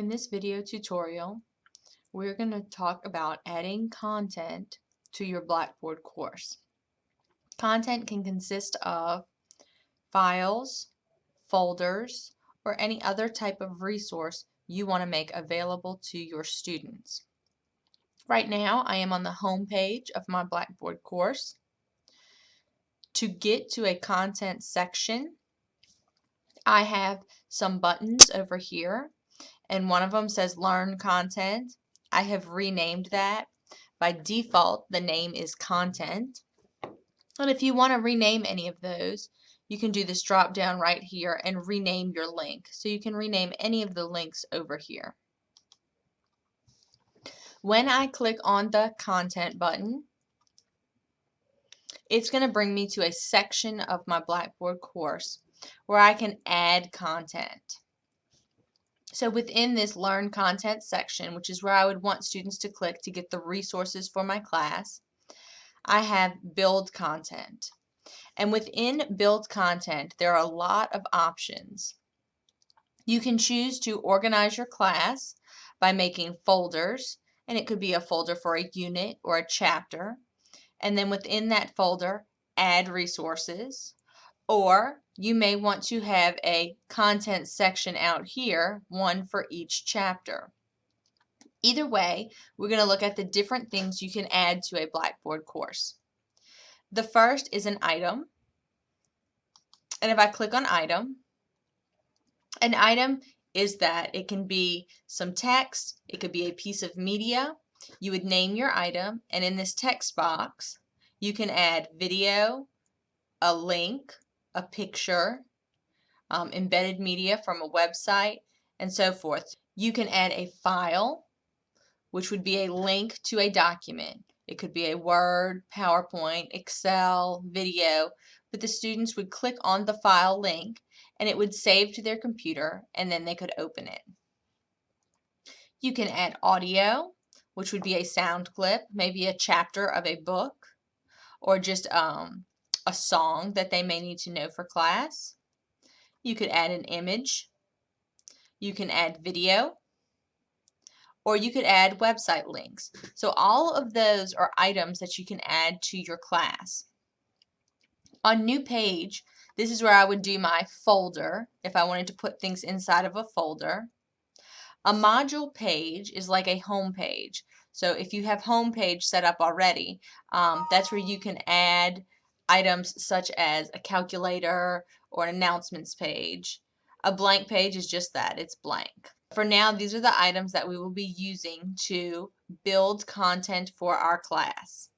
In this video tutorial, we're going to talk about adding content to your Blackboard course. Content can consist of files, folders, or any other type of resource you want to make available to your students. Right now, I am on the home page of my Blackboard course. To get to a content section, I have some buttons over here, and one of them says Learn Content. I have renamed that. By default, the name is Content. And if you want to rename any of those, you can do this drop down right here and rename your link. So you can rename any of the links over here. When I click on the Content button, it's going to bring me to a section of my Blackboard course where I can add content. So within this Learn Content section, which is where I would want students to click to get the resources for my class, I have Build Content. And within Build Content, there are a lot of options. You can choose to organize your class by making folders, and it could be a folder for a unit or a chapter. And then within that folder, add resources. Or you may want to have a content section out here, one for each chapter. Either way, we're going to look at the different things you can add to a Blackboard course. The first is an item. And if I click on item, an item is that it can be some text, it could be a piece of media. You would name your item, and in this text box, you can add video, a link, a picture, embedded media from a website, and so forth. You can add a file, which would be a link to a document. It could be a Word, PowerPoint, Excel, video, but the students would click on the file link and it would save to their computer, and then they could open it. You can add audio, which would be a sound clip, maybe a chapter of a book, or just a song that they may need to know for class. You could add an image. You can add video, or you could add website links. So all of those are items that you can add to your class. On New Page, this is where I would do my folder if I wanted to put things inside of a folder. A module page is like a home page. So if you have home page set up already, that's where you can add items such as a calculator or an announcements page. A blank page is just that, it's blank. For now, these are the items that we will be using to build content for our class.